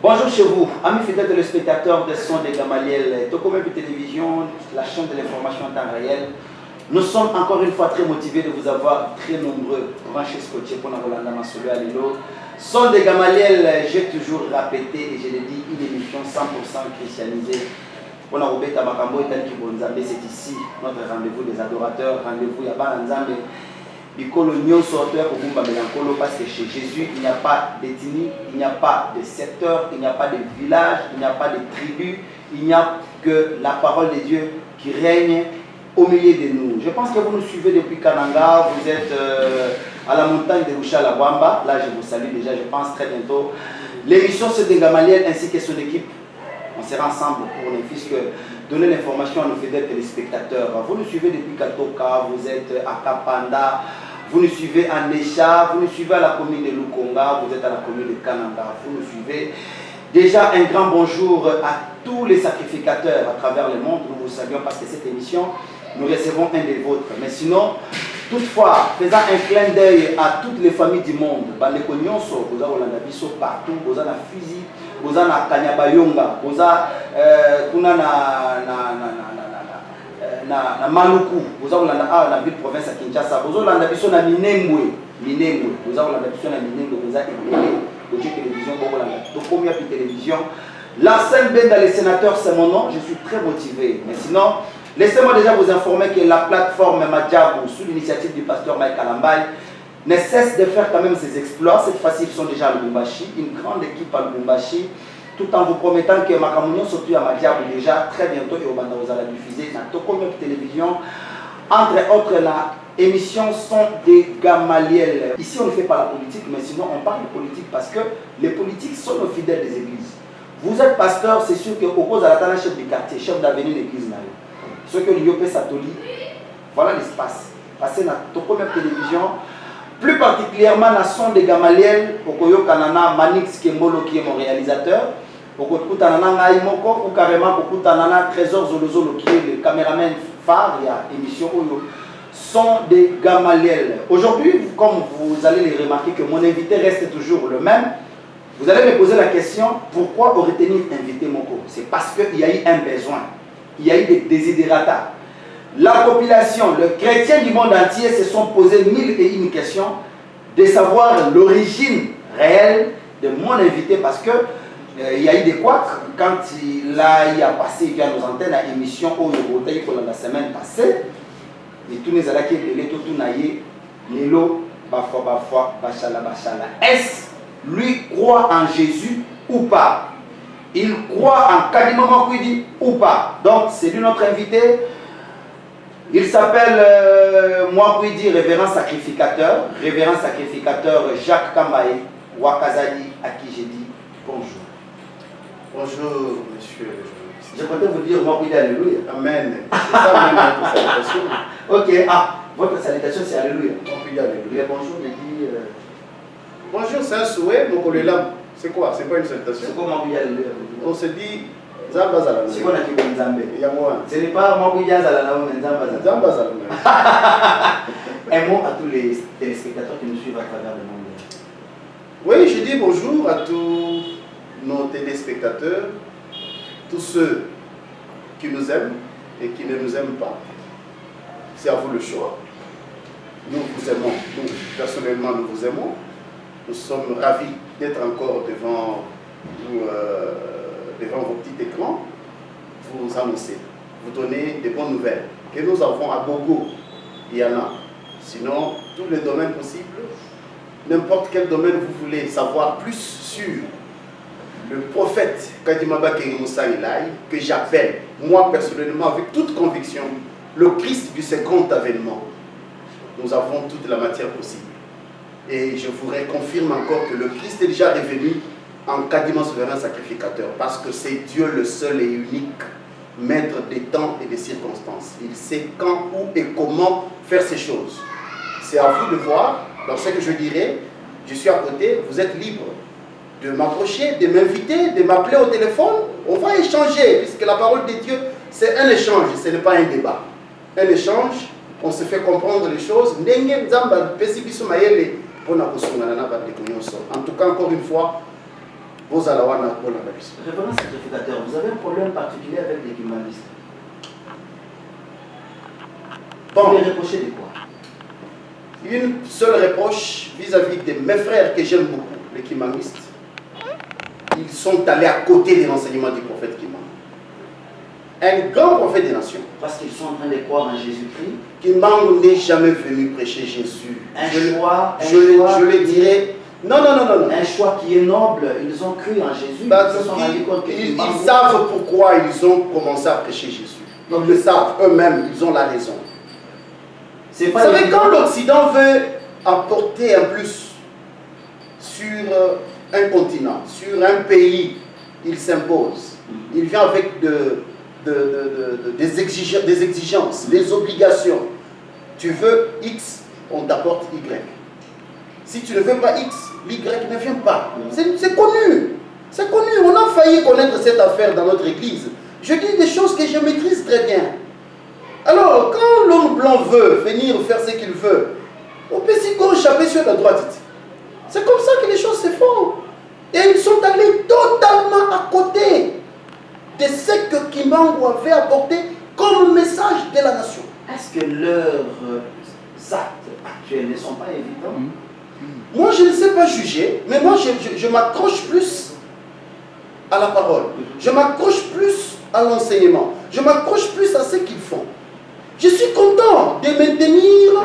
Bonjour chez vous, amis fidèles téléspectateurs de Son de Gamaliel, Tokomé Télévision, la chaîne de l'information en temps réel. Nous sommes encore une fois très motivés de vous avoir très nombreux branchés scotchés pour nous Rolanda Masolo à Lilo. Son de Gamaliel, j'ai toujours répété et je l'ai dit, une émission 100% christianisée. Pour nous Robeta Makambo et Tanki Bonzambe, c'est ici notre rendez-vous des adorateurs, rendez-vous Yaba Nzambe. Parce que chez Jésus, il n'y a pas d'ethnie, il n'y a pas de secteur, il n'y a pas de village, il n'y a pas de tribu, il n'y a que la parole de Dieu qui règne au milieu de nous. Je pense que vous nous suivez depuis Kananga, vous êtes à la montagne de Lushalabwamba. Là, je vous salue déjà, je pense très bientôt. L'émission c'est de Gamaliel ainsi que son équipe. On sera ensemble pour les fils que donner l'information à nos fidèles téléspectateurs. Vous nous suivez depuis Katoka, vous êtes à Kapanda, vous nous suivez à Nesha, vous nous suivez à la commune de Lukonga, vous êtes à la commune de Kananga, vous nous suivez. Déjà un grand bonjour à tous les sacrificateurs à travers le monde. Nous vous saluons parce que cette émission, nous recevons un des vôtres. Mais sinon, toutefois, faisant un clin d'œil à toutes les familles du monde, Bandeko Nyonso, vous avez Olanda Biso partout, vous avez la Fizi, vous avez la Kanyabayonga, vous avez na Maluku, vous avez la ville province à Kinshasa, vous avez la Biso na Minembwe, vous avez la Biso na Minembwe, vous avez la télévision, vous avez la télévision. L'arsène Benda, les sénateurs, c'est mon nom, je suis très motivé. Mais sinon, laissez-moi déjà vous informer que la plateforme Madjabou, sous l'initiative du pasteur Mike Alambay, ne cesse de faire quand même ses exploits. Cette fois-ci, ils sont déjà à Lubumbashi, une grande équipe à Lubumbashi, tout en vous promettant que Makamounion surtout à Madjabou déjà, très bientôt, et au Banda vous allez diffuser dans Tokomio Télévision. Entre autres, la émission Son des Gamaliel. Ici, on ne fait pas la politique, mais sinon, on parle de politique parce que les politiques sont nos fidèles des églises. Vous êtes pasteur, c'est sûr qu'au cause à la chef du quartier, chef d'avenue de l'église, ce que l'Iopé Satoli, voilà l'espace. Passez dans Tokomio Télévision. Plus particulièrement, la Son de Gamaliel, Okoyo Kanana, Manix Kembolo qui est mon réalisateur, Okokutanana Ngaimoko, ou carrément Okutanana Trésor Zolozolo qui est le caméraman phare, il y a émission Oyo. Son de Gamaliel. Aujourd'hui, comme vous allez les remarquer que mon invité reste toujours le même, vous allez me poser la question, pourquoi aurait-il invité Moko? C'est parce qu'il y a eu un besoin, il y a eu des désidératas. La population, les chrétiens du monde entier se sont posés mille et une questions de savoir l'origine réelle de mon invité parce que il y a eu des couacs quand il a passé via nos antennes à l'émission au Yobotaï pour la semaine passée. Et tous les alakis de l'éto tout naïe, l'élo, bafwa, bachala. Est-ce lui croit en Jésus ou pas? Il croit en Kadimama Kwidi ou pas? Donc c'est lui notre invité. Il s'appelle, moi puis dire, révérend sacrificateur Jacques Kambaye Wakazali, à qui j'ai dit bonjour. Bonjour, monsieur. Je voudrais vous dire, moi puis dire Alléluia. Amen. C'est ça même votre salutation. Ok, votre salutation c'est Alléluia. Moi puis dire Alléluia. Bonjour, je dis. Bonjour, c'est un souhait, mon collègue. C'est quoi? C'est pas une salutation? C'est quoi moi puis dire Alléluia? On se dit. Zamba Zalana. C'est quoi la qui est Nzambe? Yamoua. Ce n'est pas moi puis dire Zalana ou Nzamba Zalana. Zamba Zalana. Un mot à tous les téléspectateurs qui nous suivent à travers le monde. Oui, je dis bonjour à tous nos téléspectateurs, tous ceux qui nous aiment et qui ne nous aiment pas. C'est à vous le choix. Nous vous aimons, nous personnellement nous vous aimons. Nous sommes ravis d'être encore devant vous, devant vos petits écrans, vous annoncer, vous donner des bonnes nouvelles que nous avons à Bogo. Il y en a. Sinon, tous les domaines possibles, n'importe quel domaine vous voulez savoir plus sur le prophète Kadimaba Moussa Ilaï, que j'appelle, moi personnellement, avec toute conviction, le Christ du second avènement. Nous avons toute la matière possible. Et je vous confirme encore que le Christ est déjà revenu en Kadima souverain sacrificateur, parce que c'est Dieu le seul et unique maître des temps et des circonstances. Il sait quand, où et comment faire ces choses. C'est à vous de voir. Dans ce que je dirais, je suis à côté, vous êtes libre de m'approcher, de m'inviter, de m'appeler au téléphone. On va échanger, puisque la parole de Dieu, c'est un échange, ce n'est pas un débat. Un échange, on se fait comprendre les choses. En tout cas, encore une fois, vos alawana pour la base. Révérend sacrificateur, vous avez un problème particulier avec les kimbalistes. Bon. Vous les reprochez de quoi? Une seule reproche vis-à-vis de mes frères que j'aime beaucoup, les kimamistes. Ils sont allés à côté des enseignements du prophète Kimam. Un grand prophète des nations. Parce qu'ils sont en train de croire en Jésus-Christ. Kimam n'est jamais venu prêcher Jésus. Je le dirais. Non. Un choix qui est noble. Ils ont cru en Jésus. Ils savent pourquoi ils ont commencé à prêcher Jésus. Ils le savent eux-mêmes, ils ont la raison. Vous savez, quand l'Occident veut apporter un plus sur un continent, sur un pays, il s'impose. Il vient avec des exigences, des obligations. Tu veux X, on t'apporte Y. Si tu ne veux pas X, l'Y ne vient pas. C'est connu. C'est connu. On a failli connaître cette affaire dans notre église. Je dis des choses que je maîtrise très bien. Alors, quand l'homme blanc veut venir faire ce qu'il veut, on peut s'y échapper sur la droite. C'est comme ça que les choses se font. Et ils sont allés totalement à côté de ce que Kimbangu avait apporté comme message de la nation. Est-ce que leurs actes actuels ne sont pas évidents? Moi, je ne sais pas juger, mais moi, je m'accroche plus à la parole. Je m'accroche plus à l'enseignement. Je m'accroche plus à ce qu'ils font. Je suis content de maintenir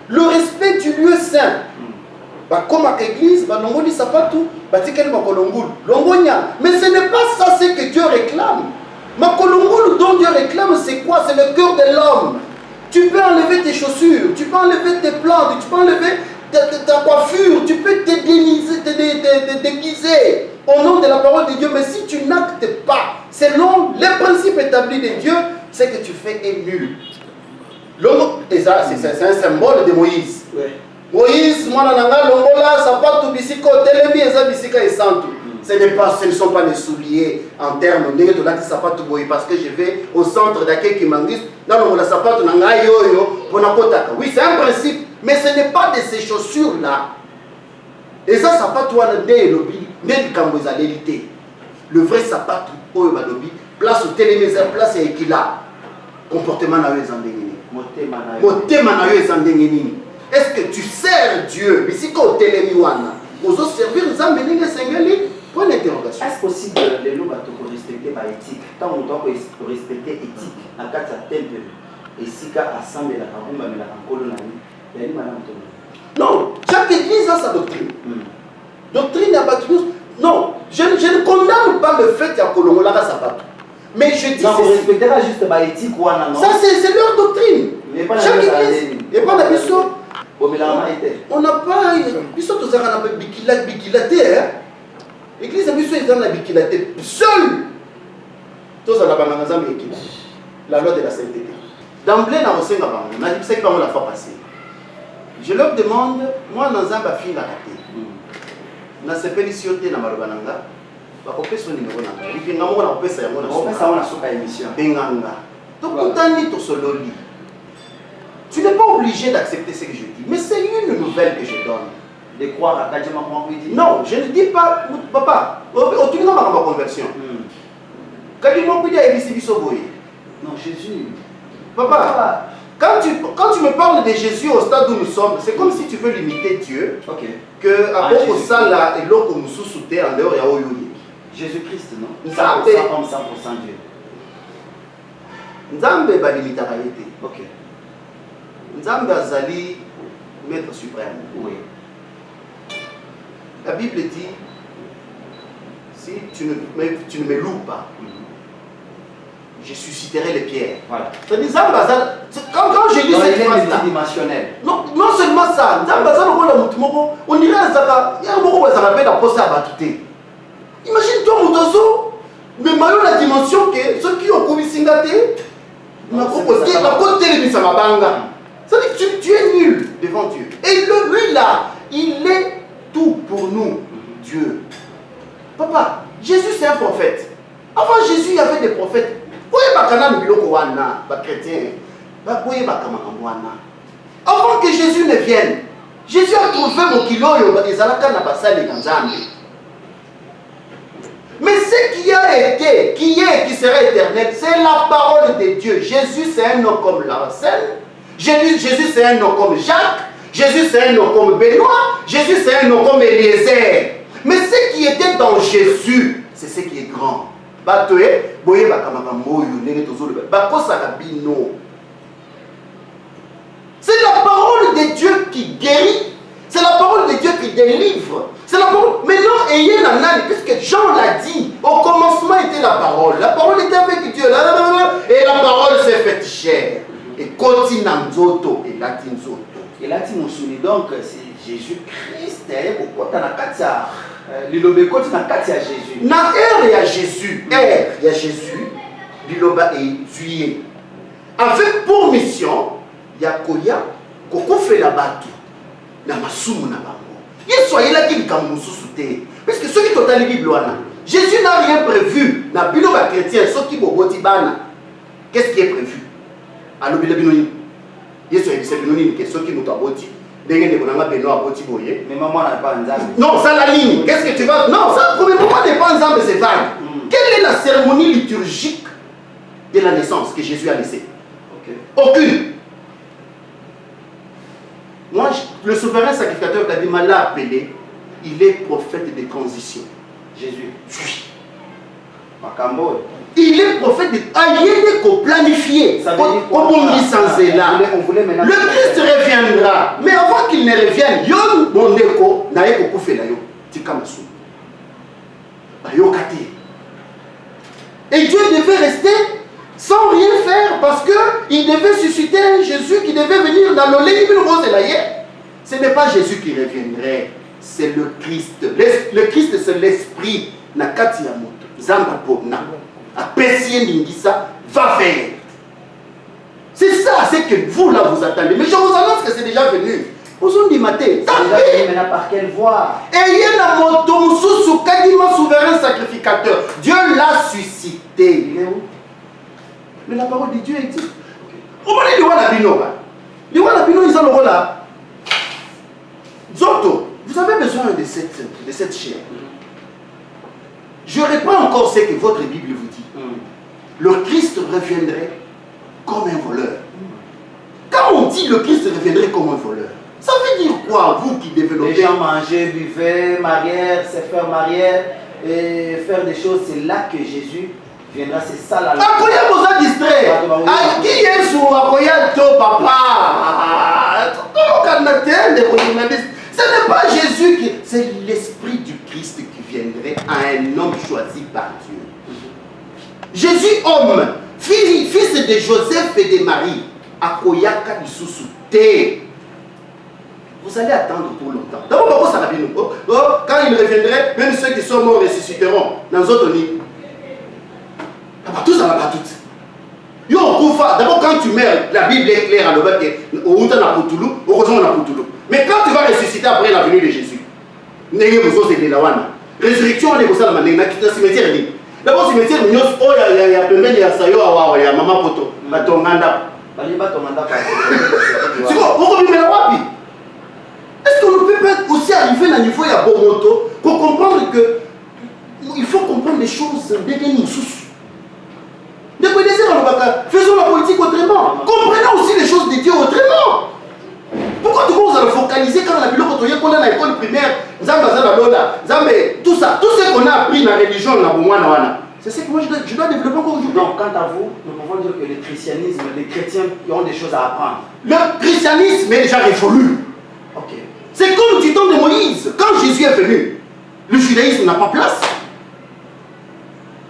le respect du lieu saint. Comme à l'église, mais ce n'est pas ça ce que Dieu réclame. Makolongulu dont Dieu réclame, c'est quoi? C'est le cœur de l'homme. Tu peux enlever tes chaussures, tu peux enlever tes plantes, tu peux enlever ta coiffure, tu peux te déguiser au nom de la parole de Dieu. Mais si tu n'actes pas selon les principes établis de Dieu, ce que tu fais est nul. C'est un symbole de Moïse. Ouais. Moïse, ce ne sont pas les souliers en termes de parce que je vais au centre d'accueil qui m'anguisse. Oui, c'est un principe, mais ce n'est pas de ces chaussures-là. Et ça, le vrai sapat, place au télévisé, place à Ekila. Comportement na est-ce que tu sers Dieu? Point d'interrogation. Est-ce possible de respecter par éthique? Tant on doit respecter éthique, à 4 temple, et si à assemblée la Karumba, mais la Kankolo, non, chaque église a sa doctrine. Doctrine à Batunus. Non, je ne condamne pas le fait qu'il y a Kolongola Sabato. Mais je dis. Non, on respectera juste par éthique ou non. Ça, c'est leur doctrine. Chaque église. Et pas la mission. On n'a pas. Mission, tout ça, on a biquilaté. L'église a mission, ils ont la biquilaté. Seul. Tout ça, la loi de la sainteté. D'emblée, on a dit que on l'a fait passer. Je leur demande, moi, dans un bafin raté. Na sepeli siote na marobananga. Bakopesa numéro nanga. Lipenga mo na kopesa yango na soka. Kopesa na soka émission. Benganga. Tokutani to sololi. Tu n'es pas obligé d'accepter ce que je dis, mais c'est une nouvelle que je donne. De croire à Kadjama Mwambidi? Non, je ne dis pas, papa, tu n'as pas ma conversion. Kadjama Mwambidi a élisé Bisoboye. Non, Jésus. Papa, quand tu me parles de Jésus au stade où nous sommes, c'est comme si tu veux limiter Dieu. Ok. Que à propos de ça, là, et l'eau que nous sous-souté en dehors, il y a Oyoye. Jésus-Christ, non? 100% homme, 100% Dieu. Nzambe ba limitaraïté. Ok. Nzambe azali maître suprême. Oui. La Bible dit, si tu ne me loues pas, je susciterai les pierres. Voilà. Quand je lis cette phrase-là, non seulement ça, on dirait imagine-toi, Moutozo, mais malheureusement la dimension que ceux qui ont commis Singate, la côte télévision à Banga. Ça veut dire que tu es nul devant Dieu. Et lui là, il est tout pour nous, Dieu. Papa, Jésus c'est un prophète. Avant Jésus, il y avait des prophètes. Avant que Jésus ne vienne, Jésus a trouvé mon kilo et Zalaka n'a pas ça les Ganzambi. Mais ce qui a été, qui est, qui sera éternel, c'est la parole de Dieu. Jésus, c'est un nom comme Larsen. Jésus, c'est un nom comme Jacques. Jésus, c'est un nom comme Benoît. Jésus, c'est un nom comme Eliezer. Mais ce qui était dans Jésus, c'est ce qui est grand. C'est la parole de Dieu qui guérit. C'est la parole de Dieu qui délivre. C'est la parole. Maintenant, ayez la nani, puisque Jean l'a dit, au commencement était la parole. La parole était avec Dieu. Et la parole s'est faite chair. Et continue nzoto et latin zoto. Et latin musuni, donc c'est Jésus-Christ. Liloba côté na kati ya Jésus. Na ère ya Jésus. Ère ya Jésus. Liloba est tué. Avec pour mission, yakoya kokofe la batu. Na masumu na bango. Il soyez là qui likambo mususu te. Parce que ceux qui sont dans la Bible wana, Jésus n'a rien prévu. Na bino ba chrétien ceux qui boboti bana. Qu'est-ce qui est prévu? Alors bino bino. Yesu est bino que ceux qui nous aboti. Mais maman n'a pas un zame. Non, ça la ligne. Qu'est-ce que tu vas. Non, ça, pour maman n'est pas un zame, c'est vague. Quelle est la cérémonie liturgique de la naissance que Jésus a laissée? Aucune. Moi, le souverain sacrificateur qu'a dit, m'a appelé, il est prophète de transition. Jésus. Il est prophète de planifié. Le Christ reviendra. Mais avant qu'il ne revienne, yon bondeko na eko kufela yo tikamasu. Bayokate. Et Dieu devait rester sans rien faire parce qu'il devait susciter un Jésus qui devait venir dans le lit rose de la hier. Ce n'est pas Jésus qui reviendrait, c'est le Christ. Le Christ, c'est l'esprit. Nakati ya moto. Zamba pona. Apprécier Ningisa va faire. C'est ça, c'est que vous là vous attendez. Mais je vous annonce que c'est déjà venu. Vous ont dit matin. Maintenant par quelle voie? Ayez la moto sous quasiment souverain sacrificateur. Dieu l'a suscité. Il est où? Mais la parole de Dieu est dit. Au moment de la bino, ils ont le rôle là. Zoto, vous avez besoin de cette chair. Je reprends encore ce que votre Bible vous dit. Le Christ reviendrait comme un voleur. Quand on dit le Christ reviendrait comme un voleur, ça veut dire quoi, vous qui développez? Les gens manger, buvaient, marier, se faire marier et faire des choses, c'est là que Jésus viendra, c'est ça la loi. Akoya vous a distrait. Qui est sous Akoya to papa? Ce n'est pas Jésus qui... C'est l'esprit du Christ qui viendrait à un homme choisi par Dieu. Jésus, homme, fils de Joseph et de Marie, Akoyaka Isusu te. Vous allez attendre pour longtemps. D'abord, quand il reviendrait, même ceux qui sont morts ressusciteront. Dans d'autres nids. Tous à la batute. D'abord, quand tu meurs, la Bible est claire à l'objet que heureusement on a Poutulu. Mais quand tu vas ressusciter après la venue de Jésus, résurrection, on est comme ça, on est dans le cimetière. D'abord, le cimetière, il y a plein de sayo, il y a maman poto, batonganda. C'est quoi? Est-ce qu'on ne peut pas aussi arriver à un niveau de Bomoto pour comprendre que il faut comprendre les choses de nous sous. Faisons la politique autrement. Comprenons aussi les choses de Dieu autrement. Pourquoi tout le monde va focaliser quand la Bible qu'on a à l'école primaire, tout ça, tout ce qu'on a appris dans la religion, c'est ce que moi je dois développer encore aujourd'hui. Donc, quant à vous, nous pouvons dire que le christianisme, les chrétiens ont des choses à apprendre. Le christianisme est déjà révolu. Okay. C'est comme du temps de Moïse. Quand Jésus est venu, le judaïsme n'a pas place.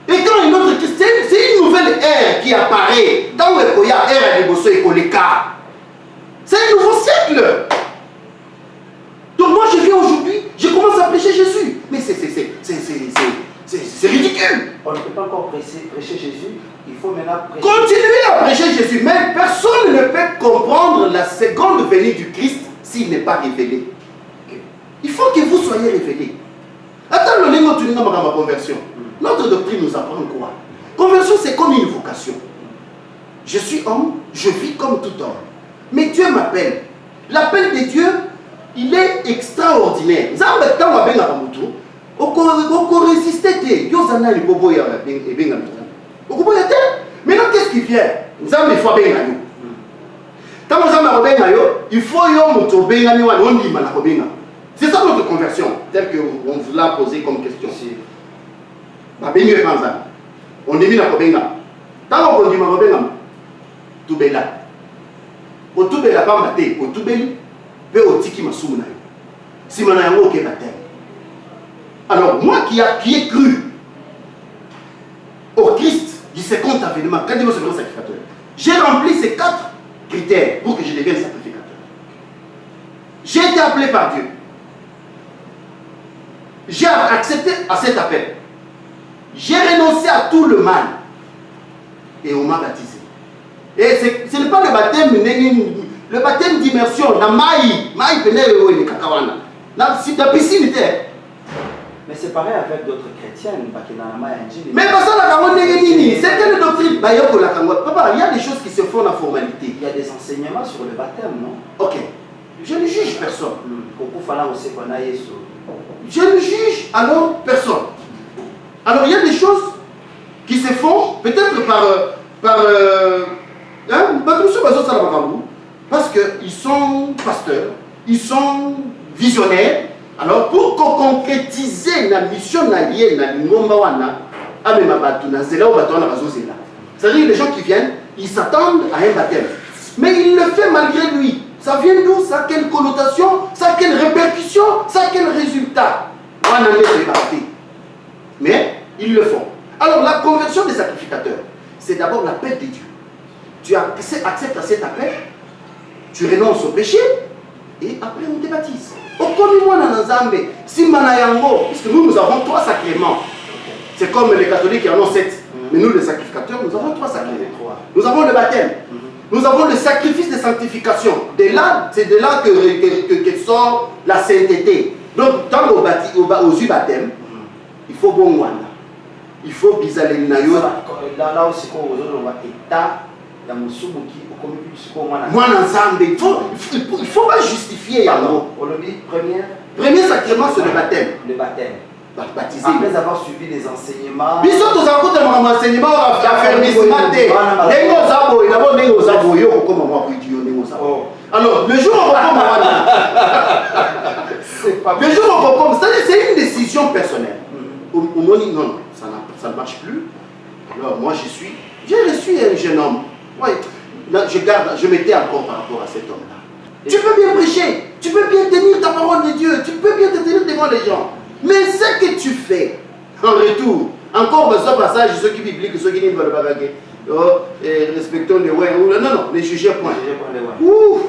Et quand une autre chrétienne, c'est une nouvelle ère qui apparaît. Dans le Koya, ère de Bosso et Koleka. C'est un nouveau siècle. Donc moi je viens aujourd'hui, je commence à prêcher Jésus. Mais c'est ridicule. On ne peut pas encore prêcher Jésus. Il faut maintenant prêcher. Continuez à prêcher Jésus. Mais personne ne peut comprendre la seconde venue du Christ s'il n'est pas révélé. Okay. Il faut que vous soyez révélés. Attends le lingo tu n'as pas ma conversion. Notre doctrine nous apprend quoi? Conversion, c'est comme une vocation. Je suis homme, je vis comme tout homme. Mais Dieu m'appelle. L'appel de Dieu, il est extraordinaire. on résistait. Yozana les bobo et bien. Maintenant, qu'est-ce qui vient? Nous avons des fois bien. Quand nous avons bien, il faut c'est ça notre conversion, telle qu'on vous l'a posé comme question. On est mis à Kobenga. Tant qu'on dit Kobenga, tout est là. Au tout est là, pas maté, au tout est là, mais au tiki masumuna. Si mon amour qui est baptême. Alors, moi qui ai cru au Christ du second avènement, quand il me second sacrificateur, j'ai rempli ces 4 critères pour que je devienne sacrificateur. J'ai été appelé par Dieu. J'ai accepté à cet appel. J'ai renoncé à tout le mal. Et on m'a baptisé. Et ce n'est pas le baptême, le baptême d'immersion. Dans Maï, dans piscine. Mais c'est pareil avec d'autres chrétiens. Mais pas ça, c'est quelle doctrine? Papa, il y a des choses qui se font en formalité. Il y a des enseignements sur le baptême, non? Ok. Je ne juge personne. Je ne juge alors personne. Alors il y a des choses qui se font peut-être parce qu'ils sont pasteurs, ils sont visionnaires. Alors pour concrétiser la mission c'est-à-dire les gens qui viennent, ils s'attendent à un baptême. Mais il le fait malgré lui. Ça vient d'où? Ça a quelle connotation? Ça a quelle répercussion? Ça a quel résultat? Mais ils le font. Alors la conversion des sacrificateurs, c'est d'abord l'appel de Dieu. Tu acceptes à cet appel, tu renonces au péché, et après on te baptise. Si parce que nous avons 3 sacrements. C'est comme les catholiques qui en ont 7. Mais nous les sacrificateurs, nous avons 3 sacrements. Nous avons le baptême. Nous avons le sacrifice de sanctification. C'est de là que sort la sainteté. Donc, tant aux yeux baptême, il faut bon moine. Il faut bisaler nayo. Là aussi, on va état. Il ne faut pas justifier. Premier sacrement, c'est le baptême. Le baptême. Baptisé. Après avoir suivi des enseignements. Alors, le jour où on c'est une décision personnelle. Non, ça ne marche plus. Alors, moi, j'ai reçu un jeune homme. Ouais, je m'étais encore par rapport à cet homme-là. Tu peux bien prêcher, tu peux bien tenir ta parole de Dieu, tu peux bien te tenir devant les gens. Mais ce que tu fais en retour, encore ce passage, ceux qui bibliques, ceux qui ne veulent pas baguer, respectons les ouais, non, les juger point. Ouf!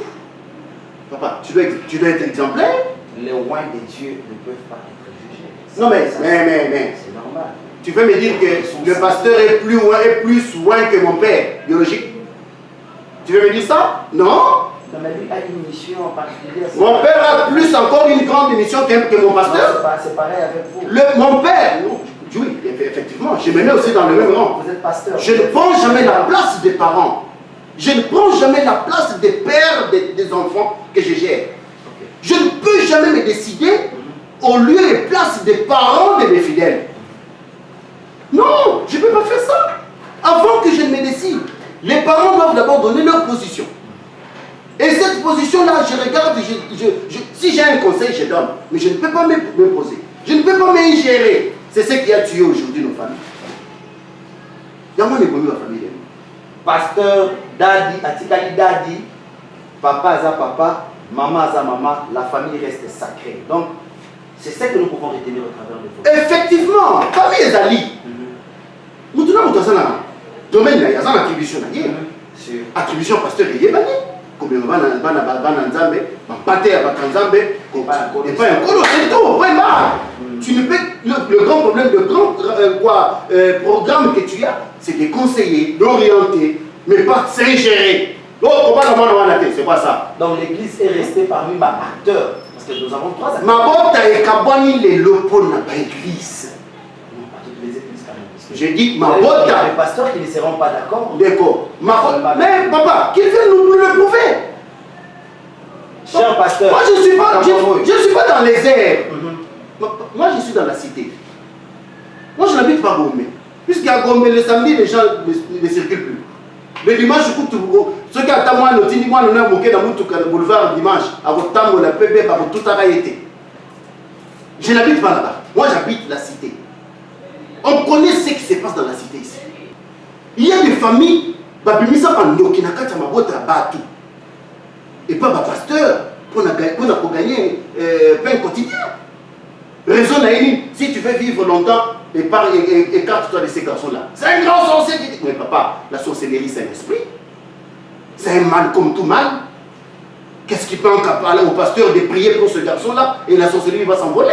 Papa, tu dois être exemplaire. Les oins de Dieu ne peuvent pas être jugés. Non, mais. C'est normal. Tu veux me dire que le pasteur est plus loin que mon père biologique? Tu veux me dire ça? Non? Non, mais lui a une mission en particulier. Mon père a plus encore une grande mission que mon pasteur. C'est pareil avec vous. Mon père, oui, effectivement, je me mets aussi dans le même rang. Vous êtes pasteur. Je ne prends jamais la place des parents. Je ne prends jamais la place des pères des enfants que je gère. Okay. Je ne peux jamais me décider au lieu et place des parents de mes fidèles. Non, je ne peux pas faire ça. Avant que je ne me décide, les parents doivent d'abord donner leur position. Et cette position-là, je regarde, si j'ai un conseil, je donne. Mais je ne peux pas me poser. Je ne peux pas m'ingérer. C'est ce qui a tué aujourd'hui nos familles. Il y a moins de ma famille. Pasteur, daddy, atikali daddy, papa za papa, maman za maman, la famille reste sacrée. Donc, c'est ce que nous pouvons retenir au travers de vous. Effectivement, famille est ali. Nous tenons dans un domaine, il y a une attribution. Attribution pasteur et yébani. Combien de tu ne peux, le grand problème, le grand programme que tu as, c'est de conseiller, d'orienter, mais pas de s'ingérer. C'est quoi ça? Donc l'église est restée parmi ma acteurs. Parce que nous avons 3 acteurs. Ma botte est kabani les lopos dans l'église. Non, pas toutes les églises quand même. J'ai dit ma botte. Les pasteurs qui ne seront pas d'accord. D'accord. Mais papa, qu'il veut nous le prouver. Cher pasteur. Moi je ne suis pas dans les airs. Moi, je suis dans la cité. Moi, je n'habite pas Gombe. Puisqu'à Gombe, le samedi, les gens ne circulent plus. Le dimanche, je coupe ceux qui attendent moi, nous disent, moi, nous avons moqué dans le boulevard dimanche, à votre temps, la PB, à tout a été. Je n'habite pas là-bas. Moi, j'habite la cité. On connaît ce qui se passe dans la cité ici. Il y a des familles, qui et pas ma pasteur pour gagner pain quotidien. Raison si tu veux vivre longtemps, écarte-toi de ces garçons-là. C'est un grand sorcier qui dit, mais papa, la sorcellerie c'est un esprit. C'est un mal comme tout mal. Qu'est-ce qui peut aller au pasteur de prier pour ce garçon-là et la sorcellerie va s'envoler?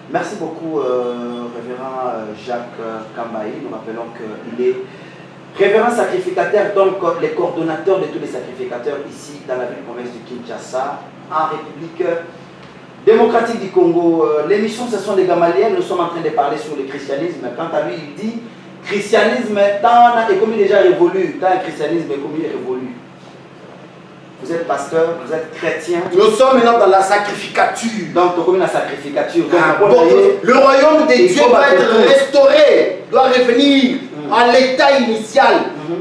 Merci beaucoup, révérend Jacques Kambaï. Nous rappelons qu'il est révérend sacrificateur, donc les coordonnateurs de tous les sacrificateurs ici dans la ville-province du Kinshasa, en République démocratique du Congo. L'émission, ce sont des Gamaliels. Nous sommes en train de parler sur le christianisme. Quant à lui, il dit christianisme, tant est comme il est déjà révolu, tant le christianisme est comme il est révolu. Vous êtes pasteur, vous êtes chrétien. Nous sommes maintenant dans la sacrificature. Donc, comme la sacrificature. Le royaume de Dieu doit être restauré, doit revenir à l'état initial.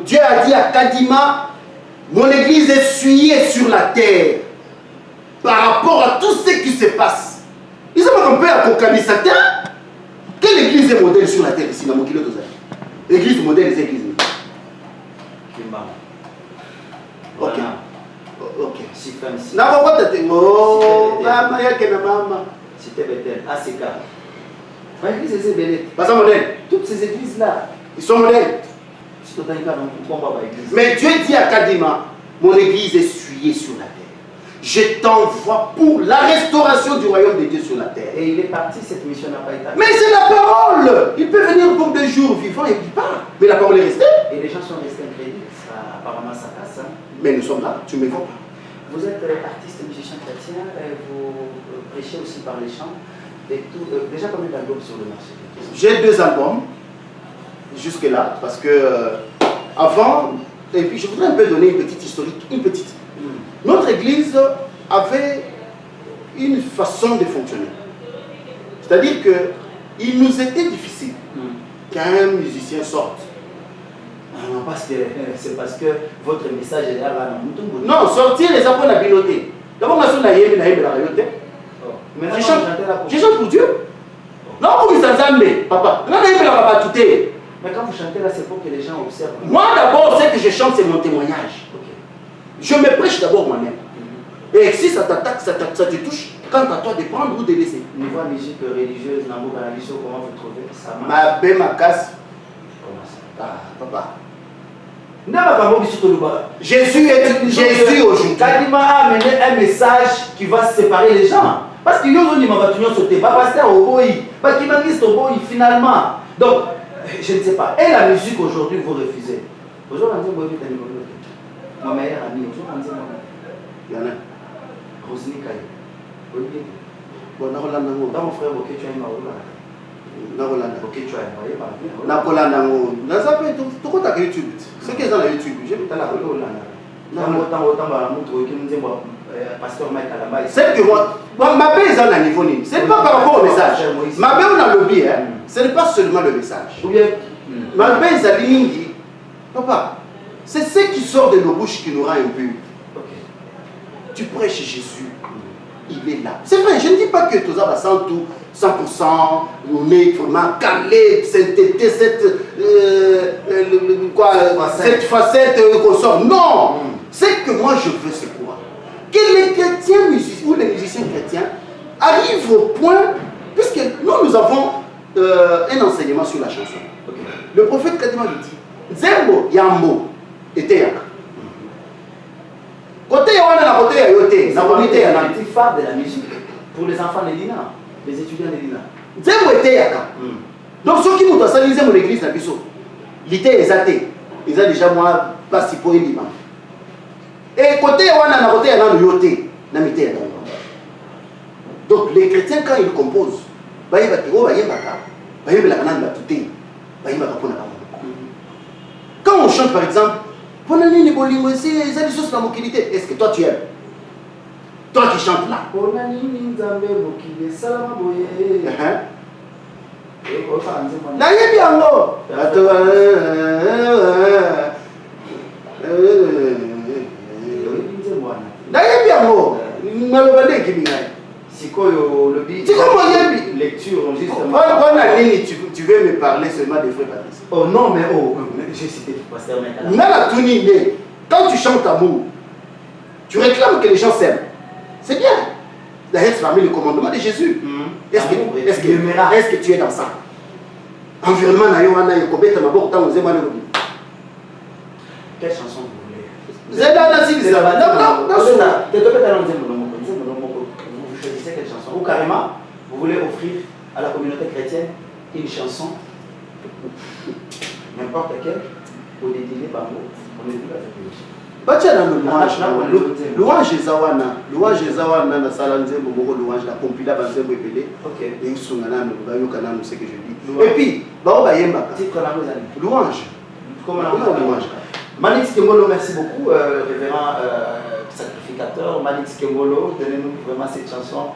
Dieu a dit à Kadima, mon église est essuyée sur la terre par rapport à tout ce qui se passe. Ils ont un peu à Kokamisata. Quelle église est modèle sur la terre ici dans mon kilo de l'église modèle, c'est l'église. Ok. Ok. Cité Bethel, ACK. Toutes ces églises-là, ils sont modèles. Mais Dieu dit à Kadima, mon église est essuyée sur la terre. Je t'envoie pour la restauration du royaume de Dieu sur la terre. Et il est parti, cette mission n'a pas été. Mais c'est la parole. Il peut venir pour 2 jours vivants et puis part. Mais la parole est restée. Et les gens sont restés incrédules. Apparemment, ça passe. Hein. Mais nous sommes là, tu me vois pas. Vous êtes artiste et musicien chrétien, vous prêchez aussi par les chants. Et tout, déjà combien d'albums sur le marché? J'ai 2 albums, jusque-là, parce que avant, et puis je voudrais un peu donner une petite historique, une petite. Notre église avait une façon de fonctionner. C'est-à-dire qu'il nous était difficile qu'un musicien sorte. Non, c'est parce que votre message est là. Non, sortir les apôtres à piloter. D'abord, je chante pour Dieu. Non, vous papa. Mais quand vous chantez là, c'est pour que les gens observent. Moi d'abord, ce que je chante, c'est mon témoignage. Je me prêche d'abord moi-même. Et si ça t'attaque, ça te touche, quant à toi de prendre ou de laisser. Niveau musique religieuse, comment vous trouvez ça marche? Ma casse. Comment ça? Ah, papa. Jésus aujourd'hui. Kadima a amené un message qui va séparer les gens. Parce que finalement. Donc, je ne sais pas. Et la musique aujourd'hui, vous refusez. Mon meilleur ami, il y en a. Rosny Kaye. Bon, dans mon frère, ok, tu as une YouTube. C'est qu'ils ont la YouTube. C'est que moi, ma paix est à un niveau. Ce n'est pas par rapport au message. Ma paix, on a le lobby. Ce n'est pas seulement le message. Ma paix est à l'ingé. Papa, c'est ce qui sort de nos bouches qui nous rend impurs. Tu prêches Jésus. Il est là. C'est vrai, je ne dis pas que tout ça va sans tout. 100%, on est vraiment calé, cette facette qu'on sort. Non! C'est que moi je veux, c'est quoi? Que les chrétiens musiciens ou les musiciens chrétiens arrivent au point, puisque nous avons un enseignement sur la chanson. Le prophète Kadima lui dit Zembo, Yambo, et Théâtre. Côté Yawana, côté Yayote, la petite phare de la musique pour les enfants de Lina. Les étudiants de l'INA. Zembo était yaka. Donc ceux qui nous ont salisé mon église à Bissot, l'été exalté, ils ont déjà moi pas si pour une imam. Et côté wana na côté yana yoté, na mité ya. Donc les chrétiens quand ils composent, ba yeba tiko ba yeba ka, ba yeba la kanana ba tuté, ba yeba ka pona ka. Quand on chante par exemple Pour nini bolingo ici, ils ont des choses dans mon qualité. Est-ce que toi tu aimes? Toi qui chantes là. Pour nini nzambe mokili salama boye. Nayebi yango. Nayebi yango. Ngaloba ndeki bingai. Sikoyo le bi. Tu comprends yebi lecture justement. Voilà nini tu veux me parler seulement des frères Patrice. Oh non mais j'ai cité pasteur Mekala. Nala tuni ne. Quand tu chantes amour, tu réclames que les gens s'aiment. C'est bien. D'ailleurs, c'est parmi les commandements de Jésus. Est-ce que tu es dans ça? Environnement na yo wana yo kobeta maboko tango nzema na lobi. Quelle chanson vous voulez? Zeda na zili za ba. Non, tu te pètes dans nzema moko. Vous choisissez quelle chanson ou carrément vous voulez offrir à la communauté chrétienne une chanson n'importe laquelle pour dédiner par mot. On est plus avec lui. Batia na louange ezawana na sala nzembo moko louange la compila ba nzembo ebele. OK. Et usunga na no bayoka na ce que je dis. Et puis ba bayemba. Titre la mozali. Louange. Comment la louange? Manix Kengolo, merci beaucoup, révérend sacrificateur. Manix Kengolo, donnez-nous vraiment cette chanson.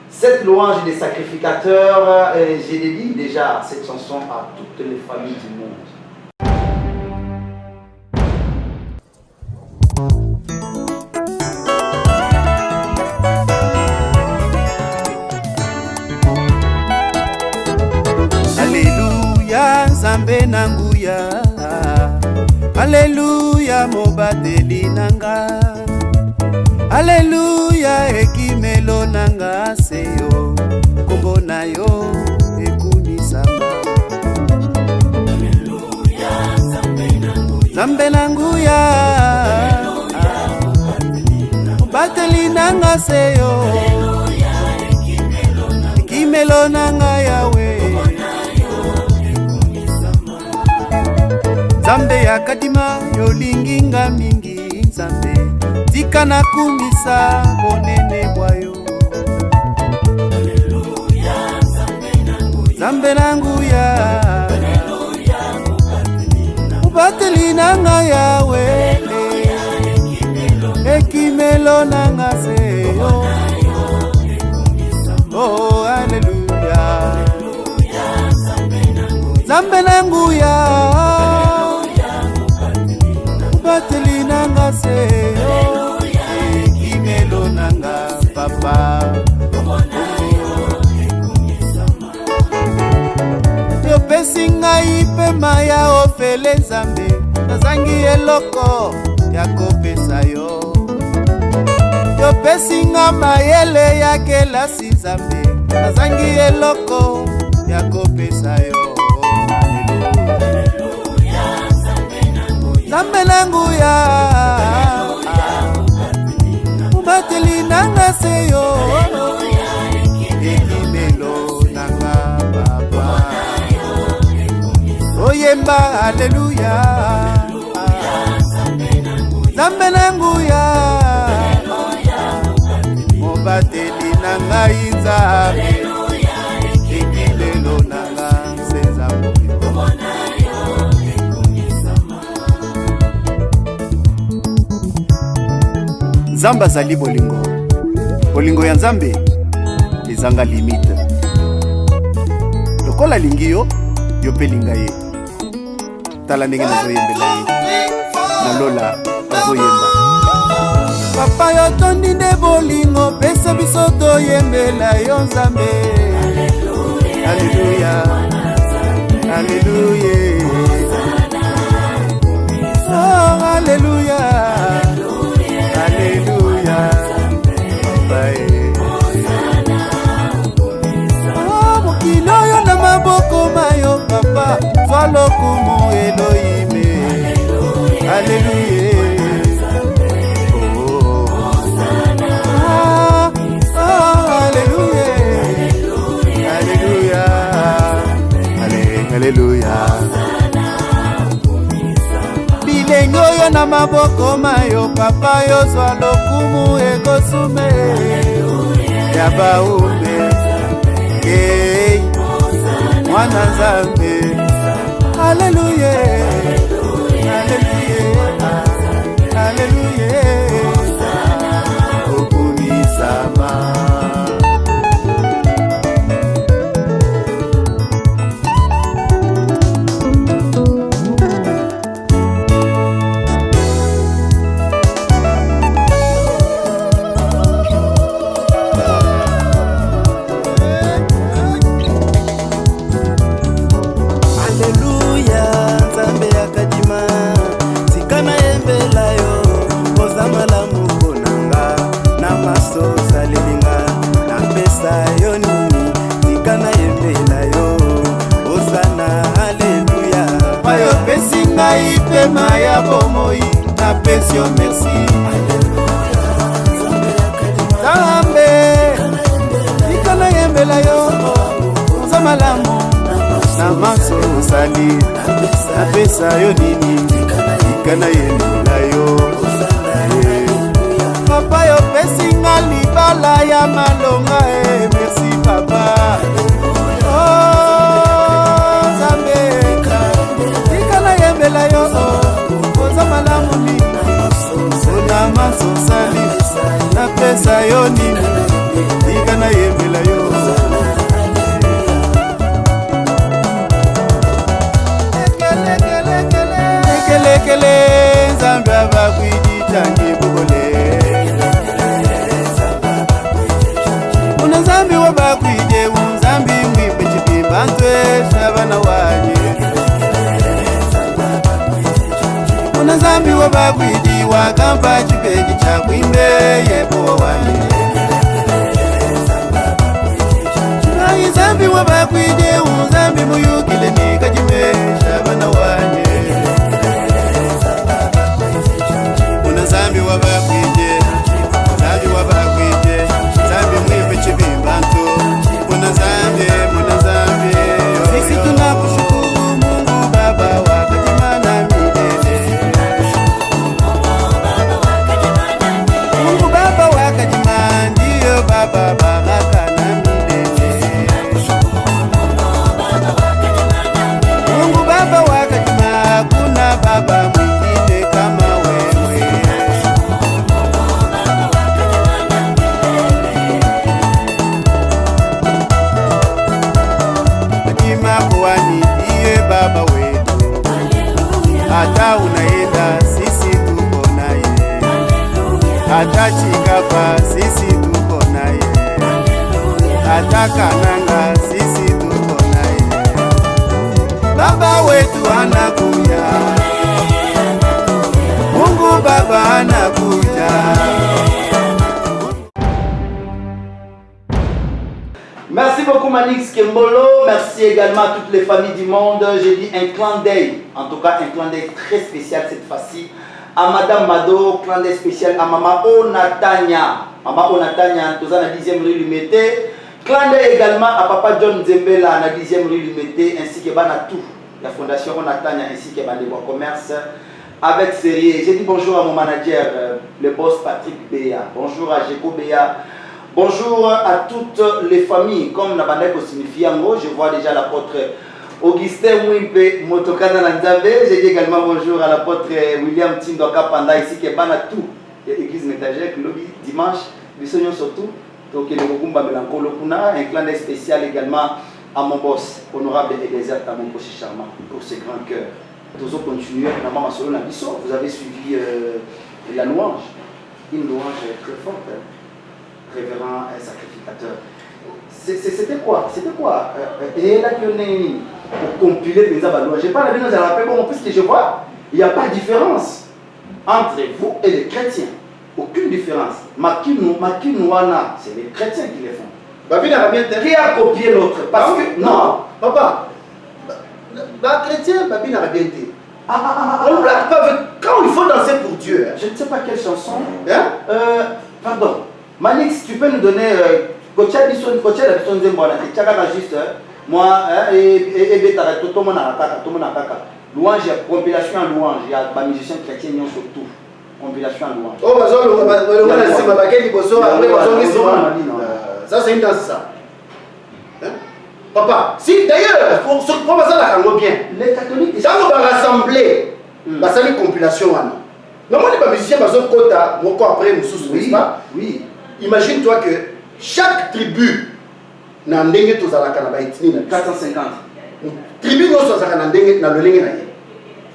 Cette louange des sacrificateurs, j'ai dédié déjà cette chanson à toutes les familles du monde. Alléluia, Nzambe nanguya. Alléluia, mobateli nanga. Alléluia, ekimelo nanga seyo. Kombo na yo ekunisama. Alléluia, Nzambe nanguya. Mobateli nanga seyo. Ekimelo nanga yawe. Nzambe ya kadima yolinginga mingi. Nzambe tika na kumisa bonene bwayo. Alleluia, Nzambe nanguya. Alleluia, mubateli nanga yawe. Ekimelo nanga seyo. Oh, alleluia, Nzambe nanguya. Bateli nanga seyo, ekimelo nanga papa. Yo pesi ngai pema ya ofele Nzambe, nazangi eloko ya kopesa yo. Yo pesi nga mayele ya kelasi Nzambe, nazangi eloko ya kopesa yo. Nzambe nanguya. Mubateli nanga seyo. Ekimelo nanga papa. Oyemba alleluia. Nzambe nanguya. Mubateli nanga Nzambe. Ekimelo nanga senzambo. Nzambe azali bolingo. Bolingo ya Nzambe ezanga limite. Lokola lingi yo, yo pe linga ye. Tala ndenge nazoyembela ye. Nalola azoyemba. Papa yo tondi nde bolingo, pesa biso toyembela yo Nzambe. Alleluia. Alleluia. Oh, alleluia. Alléluia, oh, mokilo yo na maboko mayo papa, zwa lokumu Elohime. Alléluia. Alléluia. Alléluia. Alléluia. Bilengo yo na maboko mayo papa yo zwa lokumu ekosume ya baume hey mwana Nzambe. Alleluia. Alleluia. napesi yo merci Nzambe tika nayembela yo oza malamu na maso osali napesa yo nini tika nayembela yo papa yo pesinga libala ya malonga merci papa Nzambe tika nayembela yo oza malamu nini na maso osali napesa yo nini tika nayembela yo Lekele Nzambe abakwiditanye bugole Una Nzambe wabakwije Nzambe mwimbe chibimba ntwe shabana wanye Una Nzambe wabakwiji wakamba chipeji cha kwimbe yebo wanye Nzambe wabakwije Nzambe muyukile nikajime shabana wanye Nzambe wabakwije Nzambe wabakwije Nzambe mwipe chibimba nto Muna Nzambe Sisi tunakushukuru Mungu Baba wakajimana milele Mungu Baba wakajimana ndiyo Baba baraka na milele Mungu Baba wakajimana kuna Baba mwingine kama wewe Baba wetu hata unaenda sisi tuko naye hata Chikapa sisi tuko naye hata Kananga sisi tuko naye Baba wetu anakuja Mungu Baba anakuja Merci beaucoup Manix Kembolo, merci également à toutes les familles du monde. J'ai dit un clin d'œil, en tout cas un clin d'œil très spécial cette fois-ci à Madame Mado, clin d'œil spécial à Maman Onatanya. Maman Onatanya, tous à la 10e rue Lumété. Clin d'œil également à Papa John Zembela à la 10e rue Lumété, ainsi que Banatou, la fondation Onatanya, ainsi que Bandebois Commerce avec Sérieux. J'ai dit bonjour à mon manager, le boss Patrick Béa. Bonjour à Jeko Béa. Bonjour à toutes les familles, comme Nabandeko signifie Ango, je vois déjà l'apôtre Augustin Mwimpe Motokana Nzambe. J'ai dit également bonjour à l'apôtre William Tindoka Panda ici qui est Banatou, l'église métagère, lobby dimanche, Bissognon surtout, donc le Gugumba Melankolo Kuna, un clin d'œil spécial également à mon boss, honorable Eliezer Tamon Charmant, pour ses grands cœurs. Nous allons continuer, vous avez suivi la louange, une louange très forte. Révérend et sacrificateur. C'était quoi? Et là, pour compiler les abalouages. Je parle bien de la paix, bon, puisque je vois, il n'y a pas de différence entre vous et les chrétiens. Aucune différence. Makinouana, c'est les chrétiens qui les font. Qui a copié l'autre? Parce que, non, papa, les chrétiens, Babi n'a bien été. On ne blague pas quand il faut danser pour Dieu. Je ne sais pas quelle chanson. Pardon. Manix, tu peux nous donner Kocha la Bison Zembola, juste moi et tout le monde a louange, compilation en louange, il y a des musiciens chrétiens surtout. Compilation en louange. Oh, ça c'est une danse ça. Papa, si d'ailleurs, pour ça la bien. Les catholiques, ça on va rassembler, ça c'est une compilation. Normalement les musiciens, après nous n'est-ce pas? Oui. Imagine-toi que chaque tribu n'a pas 450. Tribu n'a pas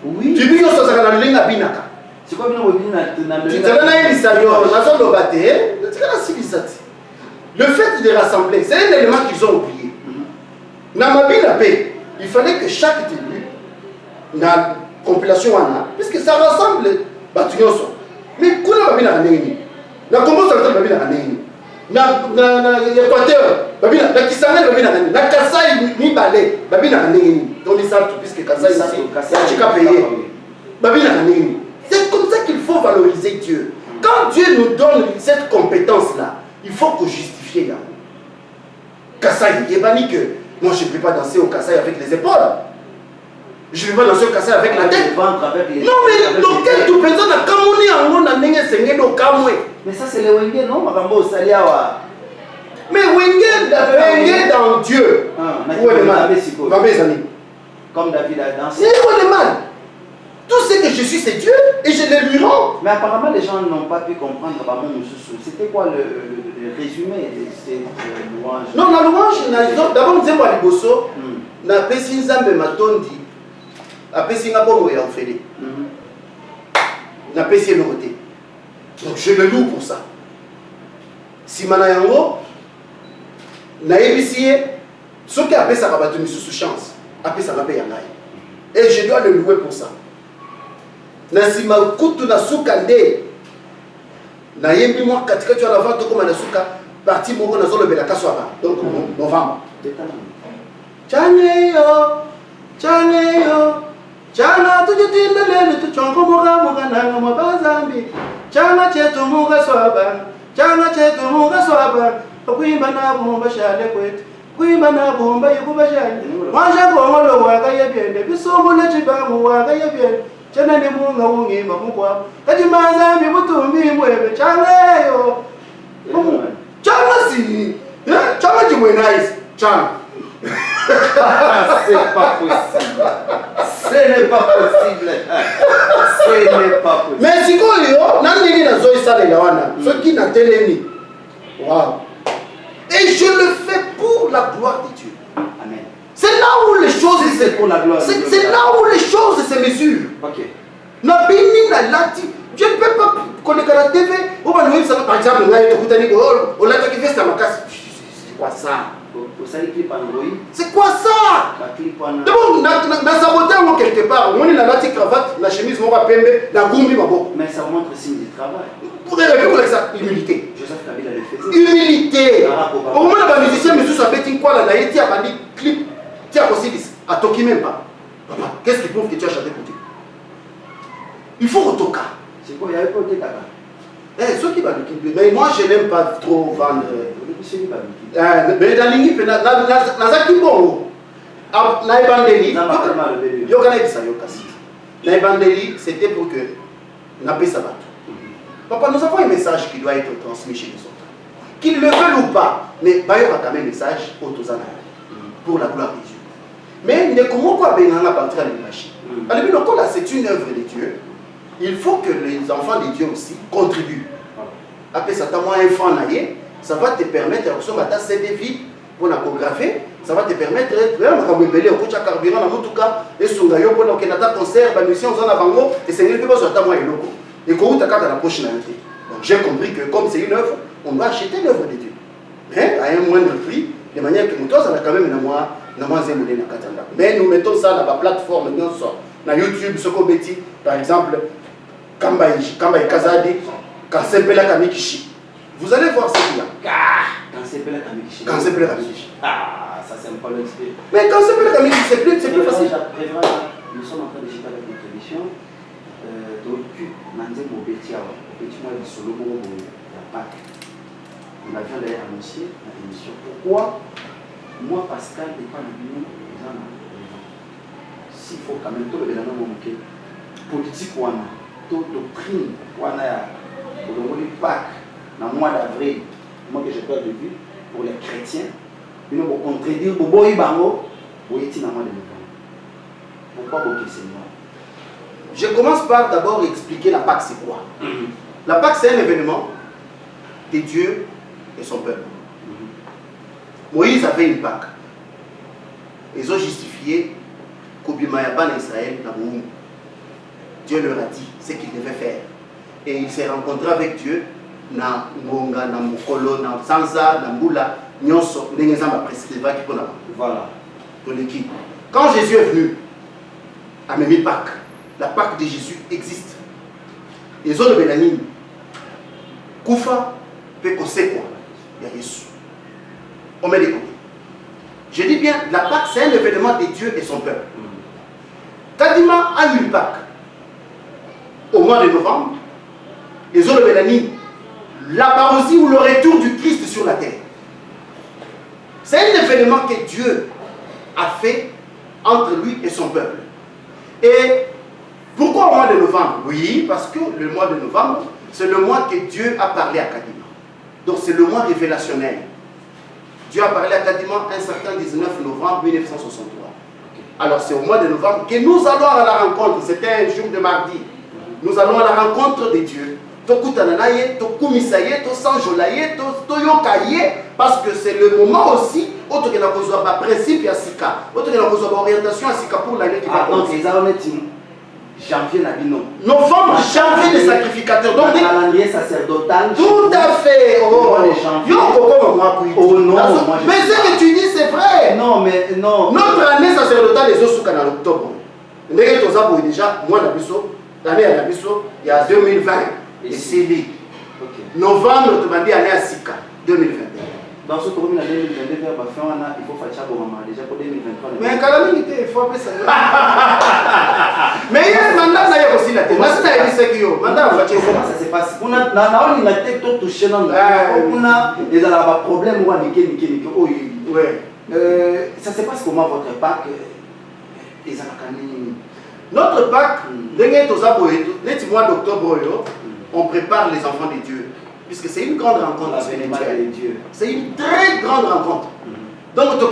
oui. Tribu n'a pas c'est quoi le fait de rassembler, c'est un élément qu'ils ont oublié. Il fallait que chaque tribu n'a compilation puisque ça rassemble mais na Congo central babina kaneni na Équateur babina na Kisangani babina kaneni na Kasai ni balé babina kaneni dans les centres puisque Kasai c'est Chika payé babina kaneni c'est comme comme ça qu'il faut valoriser Dieu. Quand Dieu nous donne cette compétence-là, il faut que justifier là. Kassai, il est que moi je ne peux pas danser au Kassai avec les épaules. Je ne peux pas danser au Kassai avec la tête. Non, mais lequel tu peux dire Kamoni en mon année c'est au Kamwe. Mais ça c'est le Wenge, non? Makambo Saliawa. Mais Wenge dans Dieu. Où est le mal? Comme David a dansé. Où est le mal? Tout ce que je suis, c'est Dieu et je le lui rends. Mais apparemment, les gens n'ont pas pu comprendre. C'était quoi le résumé de cette louange? Non, la louange, d'abord, nous avons dit Bosso, na pesi nzambe matondi, a pesi nga bongo ya ofele. Na pesi eloroté. Donc je le loue pour ça. Si mana yango, na ebisiye, ce qui a pesa babato misusu chance, a pesa ba pe yangai. Et je dois le louer pour ça. Nasima kutu na suka nde na yembi mwa katika tu avant to koma na suka parti moko na zolo bela kaswa donc novembre changeyo chana tujitinda lele tuchongo moga nanga mabazambi chana chetu muga swaba kuimba na bomba shale kwetu kuimba na bomba yukuba shale mwanja ngolo waga yebyende bisombo lechibamu waga yebyende chana ni munga ungimba mukwa kati mazambi mutumbi mwebe chaleyo chana si chana chimwe nice chana c'est pas possible. Ce n'est pas possible. Ce n'est pas possible. Mais si quoi nani na zoe sale la wana ce qui na teleni wow. Et je le fais pour la gloire de Dieu. Amen. C'est là où les choses c'est pour la gloire de Dieu. C'est là où les choses se mesurent. OK. Na bini na lati. Je ne peux pas connaître la TV. Par exemple, on a été écouté on l'a qui fait ça makasi. C'est quoi ça? C'est quoi ça? D'abord, na saboté quelque part. On est la lati cravate, la chemise mon pembe, la gumbi mabo. Mais ça montre le signe du travail. Pour révéler ça, humilité. Joseph Kabila le faisait. Humilité. Au moins les musiciens mais sous sa betting quoi là, il y a pas dit clip. Tiens aussi à toquer même pas. Papa, qu'est-ce qui prouve que tu as chanté pour Dieu? Il faut retoquer. C'est quoi? Il y avait pas de caca. Eh, ceux qui va le clip. Mais moi je n'aime pas trop vendre. Mais dans l'ingé, dans zaki bongo. Na ebandeli. Yokana bisa yokasi. Na ebandeli, c'était pour que na pesa bato. Papa, nous avons un message qui doit être transmis chez les autres. Qu'ils le veulent ou pas, mais Bayo a quand même un message au Tozana pour la gloire de Dieu. Mais ne comment quoi benanga partir à l'image. Alors là, c'est une œuvre de Dieu. Il faut que les enfants de Dieu aussi contribuent. Après ça, tu as un enfant naïe, ça va te permettre de recevoir ta CD vide pour la chorégrapher. Ça va te permettre de faire un coach à carburant dans tout cas et sur la pour donc on a concert, la mission en avant et c'est une chose à moi et loco. Et quand tu as la prochaine année. Donc j'ai compris que comme c'est une œuvre, on doit acheter l'œuvre de Dieu. Mais à un moindre prix, de manière que nous tous on a quand même une mois mais nous mettons ça dans la plateforme bien sûr. Dans YouTube, ce qu'on dit, par exemple, Kambaï Kazadi, Kansepela Kamikishi. Vous allez voir ce qu'il y a. Kansepela Kamikishi. Kansepela Kamikishi. Ah, ça c'est un peu l'expérience. Mais Kansepela Kamikishi, c'est plus facile. Nous sommes en train de chercher avec notre émission. D'occupe, Mandé Mobetia, moi du solo pour la Pâque. On a bien d'ailleurs annoncé l'émission. Pourquoi moi, Pascal, n'est pas le mieux. S'il faut quand même tout le monde montrer politique ou toute doctrine ou pour le Pâques dans le mois d'avril, moi que j'ai peur de vue pour les chrétiens, ils vont contredire Bobo Ibango ou est-il dans le mois de novembre. Pourquoi Boké Seigneur? Je commence par d'abord expliquer la Pâque c'est quoi. La Pâque c'est un événement de Dieu et son peuple. Moïse avait une Pâque. Ils ont justifié qu'Obimayaban Israël n'a pas. Dieu leur a dit ce qu'il devait faire. Et il s'est rencontré avec Dieu na Ngonga, na Mukolo, na Sansa, na Mbula, Nyonso, Nengezamba Prescriva qui peut l'avoir. Voilà. Pour l'équipe. Quand Jésus est venu à Mémi Pâque, la Pâque de Jésus existe. Ils ont le Bélanine. Koufa, Pekosekwa, il y a Jésus. On met les côtés. Je dis bien, la Pâque, c'est un événement de Dieu et son peuple. Kadima a une Pâque. au mois de novembre, les autres Mélanie, la parousie ou le retour du Christ sur la terre. C'est un événement que Dieu a fait entre lui et son peuple. Et pourquoi au mois de novembre? Oui, parce que le mois de novembre, c'est le mois que Dieu a parlé à Kadima. Donc c'est le mois révélationnel. Dieu a parlé à Kadima un certain 19 novembre 1963. Alors c'est au mois de novembre que nous allons à la rencontre. C'était un jour de mardi. Nous allons à la rencontre de Dieu. Parce que c'est le moment aussi où tu as besoin de principe à Sika, où tu as besoin d'orientation à Sika pour l'année qui va commencer. Janvier Nabino. Novembre, janvier des sacrificateurs. Donc, calendrier sacerdotal. Tout à fait. Oh, non. Mais ce que tu dis, c'est vrai. Non, mais non. Notre année sacerdotale est au canal octobre. Déjà, moi, l'année à Nabiso, il y a 2020. Et c'est lui. Novembre, tu m'as dit année à Sika, 2021. Dans ce tournoi en 2022, il faut faire ça pour maman. Déjà pour 2023. Mais quand même, il faut appeler ça. Mais il y a un mandat aussi là. Comment ça se passe? On a une tête touchée dans on a des problèmes. Ça se passe comment votre Pâques? Notre Pâques, le mois d'octobre, on prépare les enfants de Dieu. Puisque c'est une grande rencontre spirituelle. C'est une très grande rencontre. Donc, tu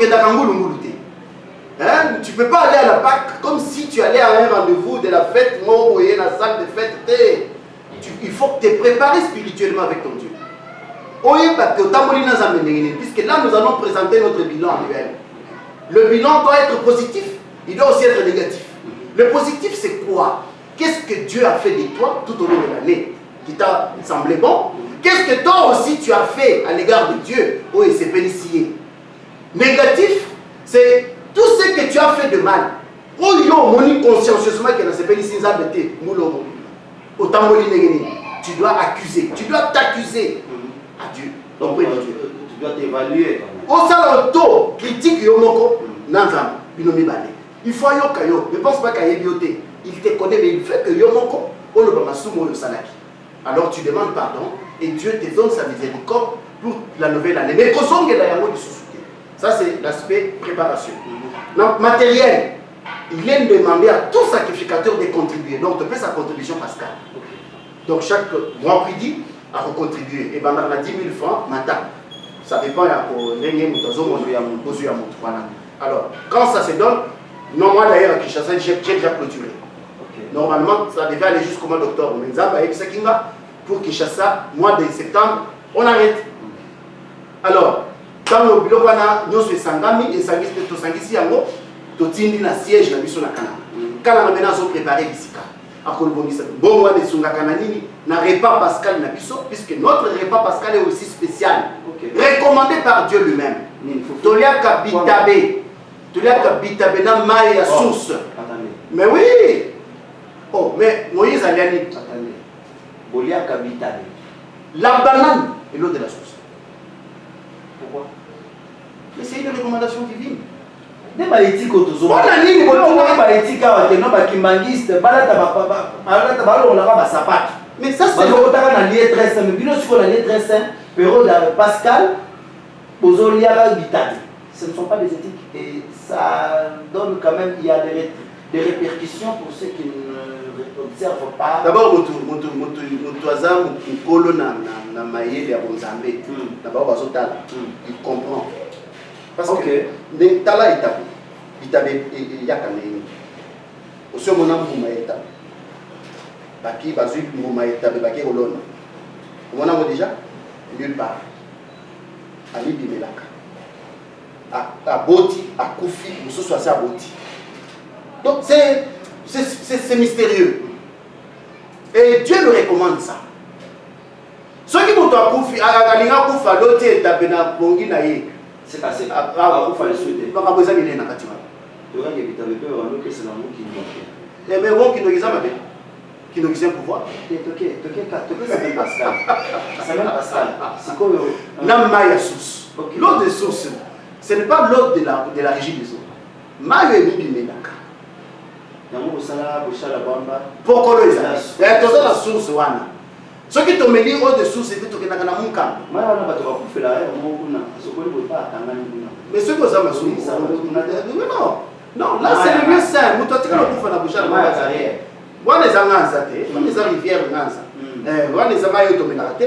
ne peux pas aller à la Pâques comme si tu allais à un rendez-vous de la fête, la salle de fête. Il faut que tu te prépares spirituellement avec ton Dieu. Puisque là, nous allons présenter notre bilan annuel. Le bilan doit être positif, il doit aussi être négatif. Le positif, c'est quoi? Qu'est-ce que Dieu a fait de toi tout au long de l'année qui t'a semblé bon? Qu'est-ce que toi aussi tu as fait à l'égard de Dieu? Oh, il s'est bénéficié. Négatif, c'est tout ce que tu as fait de mal. Oh, il y a un consciencieusement qui s'est bénéficié. Tu dois accuser. Tu dois t'accuser à Dieu. Donc, tu dois t'évaluer. Au salon, critique Yomoko, Nanzam, Binomi Bale. Il faut Yokayo. Ne pense pas qu'il y ait bioté. Il te connaît, mais il fait que Yomoko, on le Bamasumo le Salaki. Alors tu demandes pardon et Dieu te donne sa miséricorde pour la nouvelle année. Mais ça, c'est l'aspect préparation. Donc, matériel, il est demandé à tout sacrificateur de contribuer. Donc, tu fais sa contribution pascale. Donc, chaque mois midi, à contribuer. Et ben, on a 10 000 francs, matin. Ça dépend de alors, quand ça se donne, non, moi d'ailleurs, à Kinshasa, j'ai déjà clôturé. Normalement, ça devait aller jusqu'au mois d'octobre. Mais pour Kinshasa, mois de septembre, on arrête. Alors, quand le bureau nous sommes sangami et sangisi yango, to tindi na siège na biso na kana. Kana na menazo préparer bisika. Akol bongisa. Bon mois de sunga kana nini na repas pascal na biso puisque notre repas pascal est aussi spécial. Recommandé par Dieu lui-même. Toliaka bitabe. Toliaka bitabe na mai ya source. Mais oui. Oh, mais Moïse a dit. Attendez. Boliaka bitabe. La banane est l'eau de la source. Pourquoi? Mais c'est une recommandation divine. Des malétiques autour. On a dit mais ça c'est Pascal, ce ne sont pas des éthiques et ça donne quand même, il y a des répercussions pour ceux qui ne observent pas. D'abord, il comprend. Parce que Tala Itabe Yakane. Au sein mon âme, vous m'avez établi. Baki, Bazu, vous m'avez établi, Baki, Olona. Mon âme déjà, nulle part. Ali Bimelaka. À Boti, à Koufi, nous sommes à Boti. Donc c'est mystérieux. Et Dieu nous recommande ça. Ceux qui vont à Koufi, à Kalinga Koufi, à l'autre étape, à Pongi Naye. C'est assez. Il faut le souhaiter. Pas besoin de l'être. Tu vois qu'il y a des gens qui sont là qui nous mais bon, qui nous disent qui nous disent pouvoir. C'est Pascal. C'est même Pascal. C'est quoi le. Namaya source. L'eau de source, ce n'est pas l'eau de la régie des eaux. Mayo est mis Ménaka. pokolo ezali toza na source wana soki tomeli eau de source epe tokendaka na mokamba mais soki oza masumu non là c'est le lieu saint moto atikala okufa na bouchard wana eza nganza te wana eza rivière nganza wana eza mai oyo tomelaka te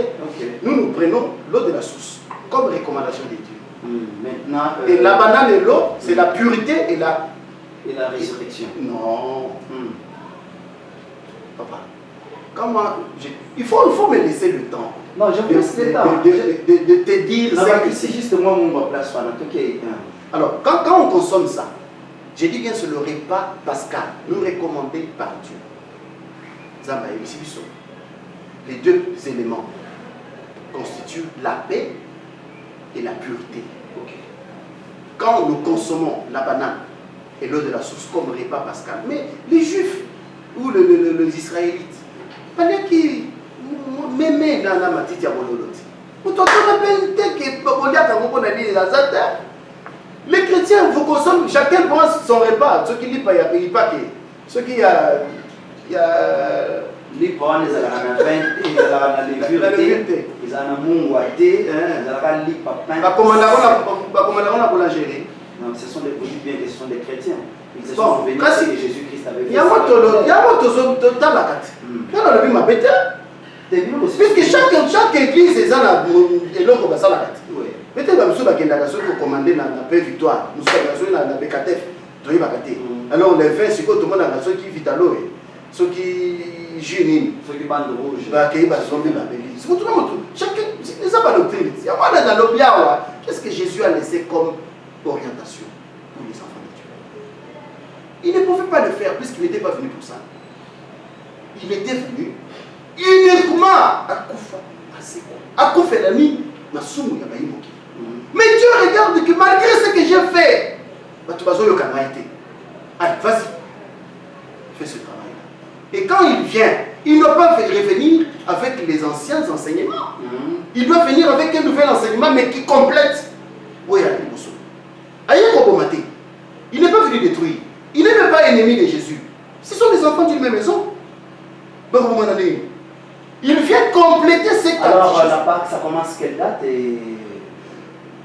nous prenons l'eau de la source comme recommandation de Dieu. Et la banane et l'eau c'est la pureté et la résurrection. Non. Papa, il faut me laisser le temps. Non, je veux laisser le temps. De te dire c'est juste moi mon place. Alors, quand on consomme ça, j'ai dit bien c'est le repas pascal, nous recommandé par Dieu. Les deux éléments constituent la paix et la pureté. Quand nous consommons la banane et l'eau de la source comme repas pascal, mais les juifs ou les israélites, qui m'aimaient dans la matite à Bololoti. Les chrétiens, vous consommez, chacun pense son repas. Ceux qui lisent pas, il n'y a pas que. Ceux qui y a. Les parents, ils ont la levure, ils ont mungouaté, ils ont li papin. Non, ce sont des produits bien, ce sont des chrétiens. Ils se sont venus que Jésus-Christ avait fait. Il y a puisque chaque église est là et l'autre va la carte. Peut-être que nous avons commandé la paix victoire. Nous avons la BKTF. Alors les vins, c'est quoi tout le monde a ceux qui vit à l'eau, ceux qui jeûnent, ceux qui bandent rouge. Chacun, c'est ça pas doctrine. Qu'est-ce que Jésus a laissé comme orientation pour les enfants de Dieu? Il ne pouvait pas le faire puisqu'il n'était pas venu pour ça. Il était venu uniquement à Koufa l'ami Masumu Yabaïmoki. Mais Dieu regarde que malgré ce que j'ai fait, allez, vas-y, fais ce travail-là. Et quand il vient, il ne peut pas revenir avec les anciens enseignements. Il doit venir avec un nouvel enseignement, mais qui complète. Oui, il n'est pas venu détruire. Il n'est même pas ennemi de Jésus. Ce sont les enfants d'une même maison. Il vient compléter ces cas. Alors, la Pâque, ça commence quelle date et...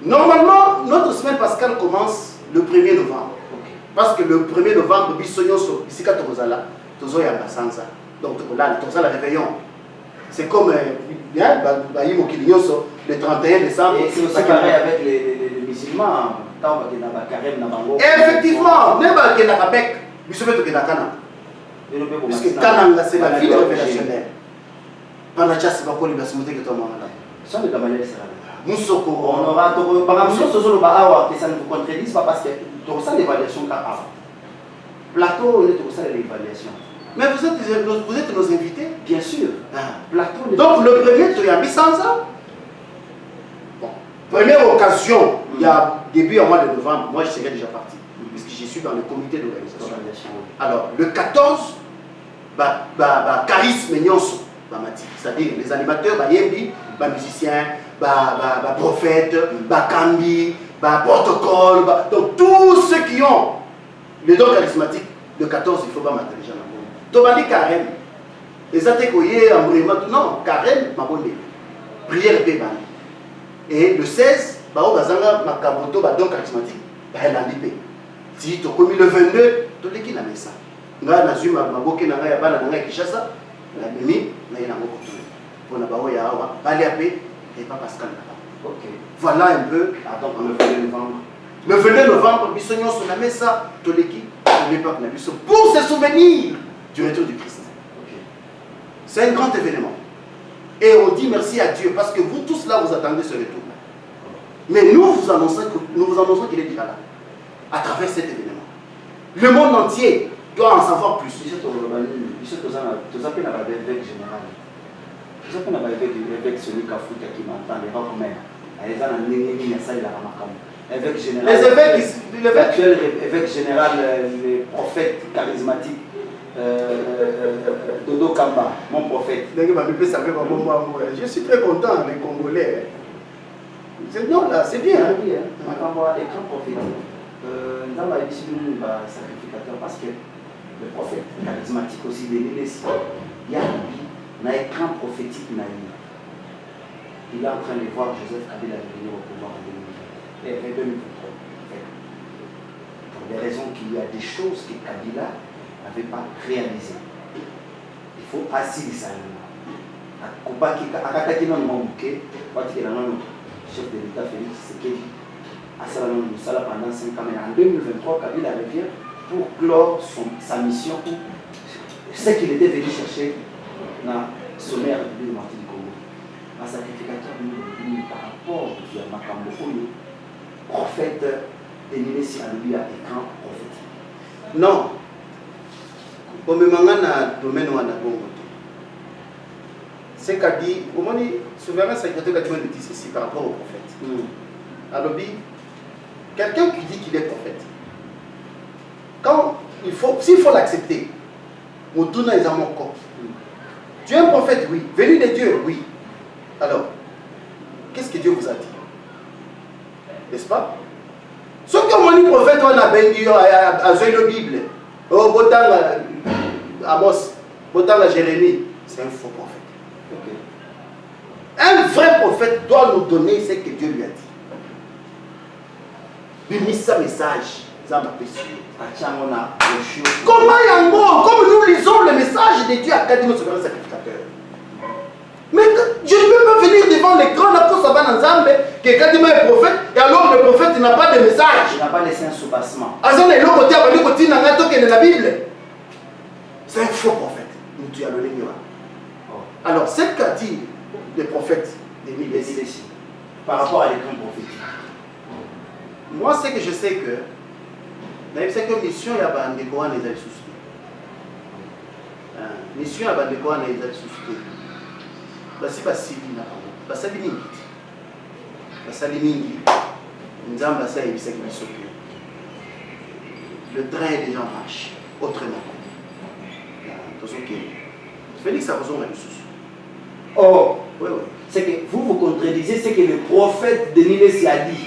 Normalement, notre semaine pascale commence le 1er novembre. Parce que le 1er novembre, donc là, la réveillon. C'est comme le 31 décembre. Et c'est aussi pareil avec les musulmans. Effectivement, puisque Kananga, c'est la ville révélationnelle. Ce sont des camarades. On aura par exemple, ça ne vous contredise pas parce que tu ressens l'évaluation car Plateau, on est de l'évaluation. Mais vous êtes nos invités? Bien sûr. Plateau. Donc le premier, tu as mis sans ça? Bon. Première occasion, il y a début au mois de novembre, moi je serais déjà parti, puisque je suis dans le comité d'organisation. Alors, le 14, charisme Nyonso, c'est-à-dire les animateurs, Yembi, musiciens, prophètes, Kambi, protocole, donc tous ceux qui ont les dons charismatiques, le 14, il ne faut pas mettre les gens en monde. Tobandi carême. Les atécoyés, non, carême, prière et paiement. Et le 16, Bazanga, Makaboto, don charismatique, si tu as commis le 22, tu as dit ça. Nga nazuma maboke na ngai bana na ngai Kishasa na mimi na ina ngoko tu pona bawo ya awa bali apé et pas Pascal là. OK. Voilà un peu donc le 22 novembre. Le 22 novembre bisogno sur la mesa toleki l'époque na biso pour se souvenir du retour du Christ. OK. C'est un grand événement. Et on dit merci à Dieu parce que vous tous là vous attendez ce retour. Mais nous vous annonçons qu'il est déjà là à travers cet événement. Le monde entier doit en savoir plus. Vous appelez la évêque général. Vous appelez la évêque celui qui a foutu qui m'entend, les rocs même. Évêque général. Les évêques, l'actuel évêque général, le prophète charismatique, Dodo Kamba, mon prophète. Je suis très content, les Congolais. Non, là, c'est bien. Écran prophétique. Nous avons sacrificateur parce que le prophète charismatique aussi de l'Église. Il y a un écran prophétique. Il est en train de voir Joseph Kabila venir au pouvoir en 2023. Pour des raisons qu'il y a des choses que Kabila n'avait pas réalisées. Il faut assis ça. Chef de l'État Félix Tshisekedi a pendant 5 ans. Mais en 2023, Kabila revient pour clore sa mission, ce qu'il était venu chercher dans le sommet du Martin du Congo. Un sacrificateur par rapport à Makambo, prophète Denis Alubia et grand prophétique. Non. Au même moment, dans le domaine où on a bon. C'est qu'a dit, au moment où souverain secrétaire a dit ceci par rapport au prophète. Alors, quelqu'un qui dit qu'il est prophète, quand s'il faut l'accepter, on tourne les amants corps. Tu es un prophète, oui. Venu de Dieu, oui. Alors, qu'est-ce que Dieu vous a dit? N'est-ce pas? Ce que mon prophète, on a bien dit à la Bible, au Botan Amos, Botan Jérémie, c'est un faux prophète. Okay. Un vrai prophète doit nous donner ce que Dieu lui a dit. Lui mis sa message. Comment Yango, comme nous lisons le message de Dieu à Kadimo sur le sacrificateur. Mais je ne peux pas venir devant l'écran là pour savoir dans Zambé que Kadimo est prophète et alors le prophète n'a pas de message. Il n'a pas laissé un soubassement. C'est un faux prophète. Alors, ce qu'a dit le prophète ici par rapport à l'écran prophétique. Moi, ce que je sais que c'est que mission ya bandeko wana ezali susu te. Mission ya bandeko wana ezali susu te. Basi basili na bango. Basali mingi. Basali mingi. Nzambe asayebisaki biso ke le train est déjà en marche. Autrement. Félix a besoin de susu. Oh, oui, oui. C'est que vous contredisez ce que le prophète Denis a dit.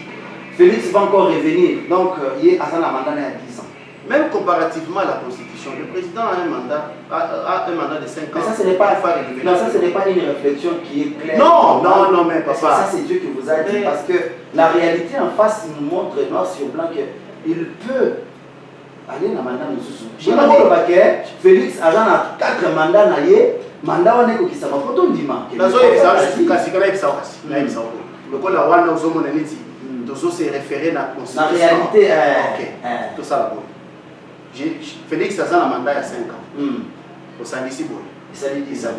Félix va encore revenir. Donc, il est à un mandat à 10 ans. Même comparativement à la Constitution, le président a un mandat de 5 ans. Mais ça, ce n'est pas, non, ça, ce n'est pas une réflexion qui est claire. Non, mais papa. Ça, c'est Dieu qui vous a dit. Parce que la réalité en face, il nous montre noir sur blanc qu'il peut aller dans le mandat de Soussou. Chez le paquet, Félix a 4 mandats. Mandat on est qui ça va pas tout dire. Se référer à la Constitution. La réalité est... Tout ça là-bas. Félix a un mandat à 5 ans. Au Sandisi Boy. Et ça lui dit ça.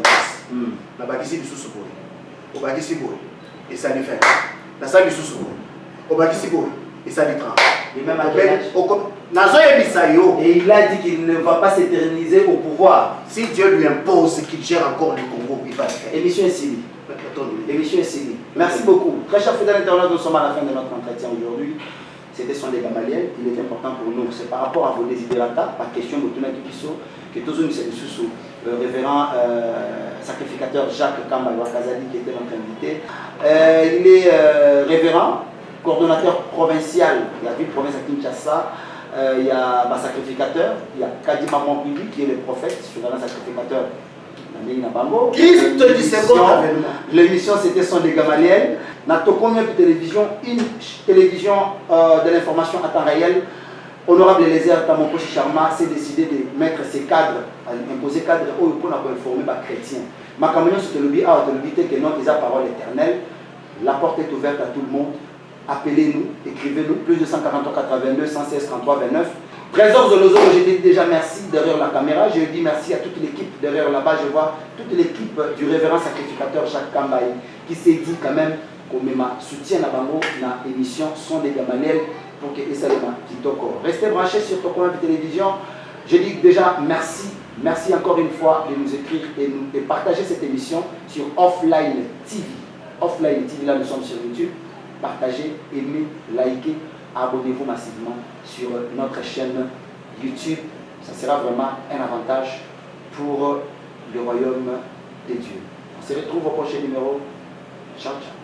La Bakisi du Sous-Boy. Au Bakisi Boy. Et ça lui fait. La salle du Sous-Boy. Au Bakisi Boy. Et ça lui trempe. Et même à et il a dit qu'il ne va pas s'éterniser au pouvoir. Si Dieu lui impose qu'il gère encore le Congo, il va le faire. Émission est signée. L'émission est signée. Merci beaucoup. Très chers fidèles internautes, nous sommes à la fin de notre entretien aujourd'hui. C'était son Gamaliel. Il est important pour nous. C'est par rapport à vos désidérata, par question de Tuna Kipiso, que tous nous sommes sous le révérend sacrificateur Jacques Kambalwa Kazali qui était notre invité. Il est révérend, coordonnateur provincial de la ville-province à Kinshasa. Il y a un sacrificateur, il y a Kadima Mambibi qui est le prophète, souverain sacrificateur. Christ du second avènement. L'émission c'était son Gamaliel. Nato combien de télévision, une télévision de l'information à temps réel. Honorable Eliezer Tamoko Sharma s'est décidé de mettre ses cadres, imposer cadres pour informer les chrétiens. Ma caméra sur le but que notre parole éternelle. La porte est ouverte à tout le monde. Appelez-nous, écrivez-nous, plus de 143 82 116 33 29. Trésor Zolozo, je dis déjà merci derrière la caméra. Je dis merci à toute l'équipe derrière là-bas. Je vois toute l'équipe du révérend sacrificateur Jacques Kambaye qui s'est dit quand même qu'on soutient la bango dans l'émission Son des Gamaliel pour que ça qui toko. Restez branchés sur Toko Télévision. Je dis déjà merci. Merci encore une fois de nous écrire et partager cette émission sur Offline TV. Offline TV, là nous sommes sur YouTube. Partagez, aimez, likez, abonnez-vous massivement sur notre chaîne YouTube. Ça sera vraiment un avantage pour le royaume des dieux. On se retrouve au prochain numéro. Ciao, ciao.